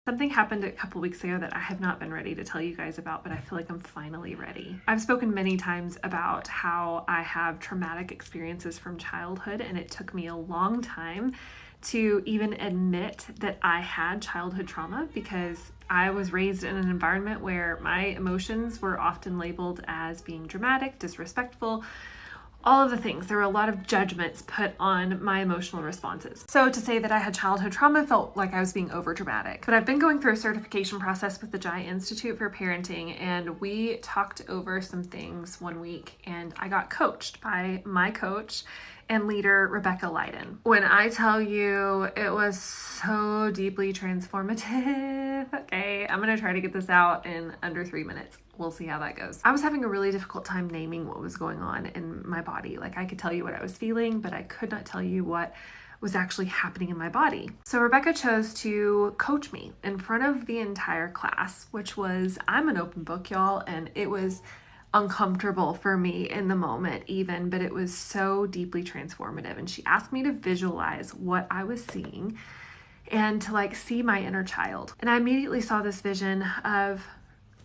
Something happened a couple weeks ago that I have not been ready to tell you guys about, but I feel like I'm finally ready. I've spoken many times about how I have traumatic experiences from childhood, and it took me a long time to even admit that I had childhood trauma because I was raised in an environment where my emotions were often labeled as being dramatic, disrespectful, all of the things. There were a lot of judgments put on my emotional responses. So to say that I had childhood trauma felt like I was being over dramatic. But I've been going through a certification process with the Jai Institute for Parenting, and we talked over some things one week, and I got coached by my coach and leader, Rebecca Leiden. When I tell you it was so deeply transformative, okay, I'm gonna try to get this out in under 3 minutes. We'll see how that goes. I was having a really difficult time naming what was going on in my body. Like, I could tell you what I was feeling, but I could not tell you what was actually happening in my body. So Rebecca chose to coach me in front of the entire class, which was, I'm an open book, y'all, and it was uncomfortable for me in the moment even, but it was so deeply transformative. And she asked me to visualize what I was seeing and to see my inner child. And I immediately saw this vision of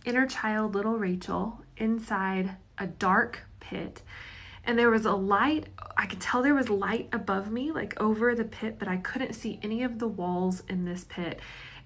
inner child, little Rachel, inside a dark pit. And there was a light, I could tell there was light above me, over the pit, but I couldn't see any of the walls in this pit.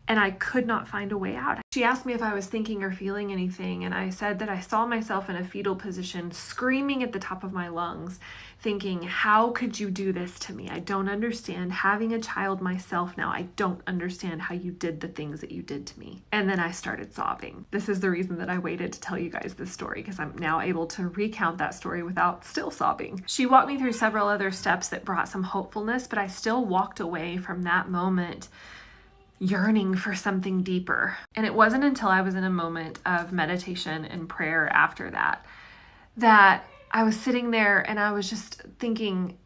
And I could not find a way out. She asked me if I was thinking or feeling anything, and I said that I saw myself in a fetal position, screaming at the top of my lungs, thinking, how could you do this to me? I don't understand. Having a child myself now, I don't understand how you did the things that you did to me. And then I started sobbing. This is the reason that I waited to tell you guys this story, because I'm now able to recount that story without still sobbing. She walked me through several other steps that brought some hopefulness, but I still walked away from that moment yearning for something deeper. And it wasn't until I was in a moment of meditation and prayer after that I was sitting there and I was just thinking,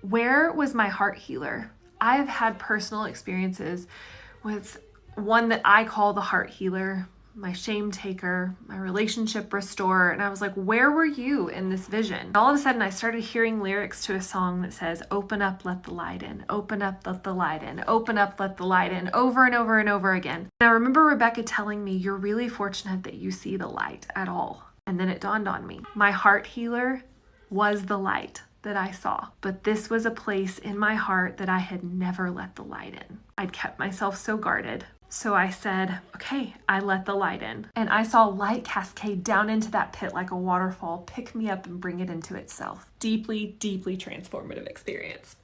where was my heart healer? I've had personal experiences with one that I call the heart healer, my shame taker, my relationship restorer. And I was like, where were you in this vision? And all of a sudden I started hearing lyrics to a song that says, open up, let the light in, open up, let the light in, open up, let the light in, over and over and over again. And I remember Rebecca telling me, you're really fortunate that you see the light at all. And then it dawned on me, my heart healer was the light that I saw, but this was a place in my heart that I had never let the light in. I'd kept myself so guarded. So I said, okay, I let the light in. And I saw light cascade down into that pit like a waterfall, pick me up and bring it into itself. Deeply, deeply transformative experience.